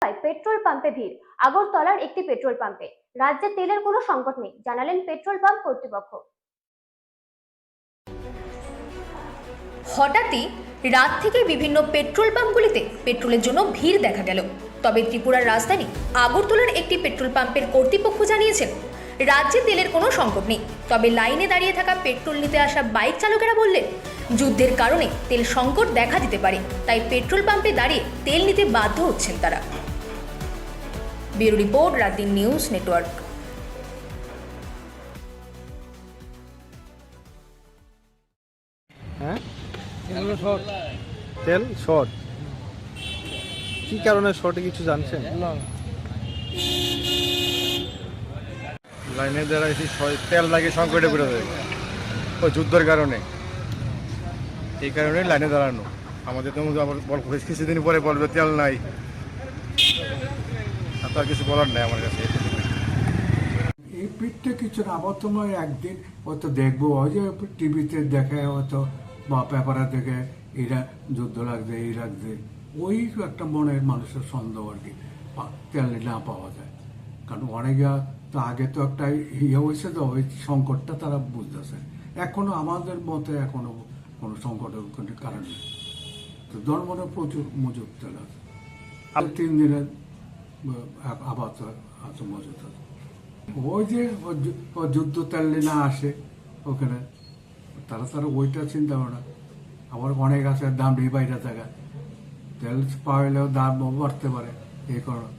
Petrol পাম্পে ভিড়। আগরতলার একটি পেট্রোল পাম্পে রাজ্যে তেলের কোনো সংকট নেই, জানালেন পেট্রোল পাম্প কর্তৃপক্ষ। হঠাৎই রাত থেকে বিভিন্ন পেট্রোল পাম্পগুলিতে পেট্রোলের জন্য ভিড় দেখা গেল। তবে ত্রিপুরার রাজধানী আগরতলার একটি পেট্রোল পাম্পের কর্তৃপক্ষ জানিয়েছেন, রাজ্যে তেলের কোনো সংকট নেই। তবে লাইনে দাঁড়িয়ে থাকা পেট্রোল নিতে আসা বাইক চালকেরা বললেন, যুদ্ধের কারণে তেল সংকট দেখা দিতে পারে, তাই পেট্রোল পাম্পে দাঁড়িয়ে তেল নিতে বাধ্য হচ্ছেন তারা। ব্যুরো রিপোর্ট, রাত-দিন নিউজ নেটওয়ার্ক। হ্যাঁ, তেল শর্ট। কি কারণে শর্টে কিছু জানছেন? লাইনে দাঁড়াইছি, তেল লাগে সংকটে পড়ে যায় ওই যুদ্ধের কারণে। এই কারণে লাইনে দাঁড়ানো। আমাদের তো আবার কিছুদিন পরে বলবে তেল নাই, আর কিছু বলার নাই আমার কাছে। এই পিঠটা কিছু না, আবার তোমার একদিন হয়তো দেখবো, ওই যে টিভিতে দেখে হয়তো বা পেপারে দেখে এরা যুদ্ধ লাগছে, এই লাগছে, ওই একটা মনের মানুষের সন্দেহ আর কি, তেল না পাওয়া যায়। কারণ অনেকে তো আগে তো একটা ইয়ে হয়েছে, তো ওই সংকটটা তারা বুঝতেছে। এখনো আমাদের মতে এখনো কোনো সংকটের কোনো কারণ নেই। তো ধর্মটা প্রচুর মজুদ তেল আছে, 3 দিনের আবার আছে মজুদ আছে। ওই যে যুদ্ধ তেল না আসে ওখানে, তারা ওইটা চিন্তা করে না। আবার অনেক আছে দাম বাইরে থাকা, তেল পাইলেও দাম বাড়তে পারে, এই কারণে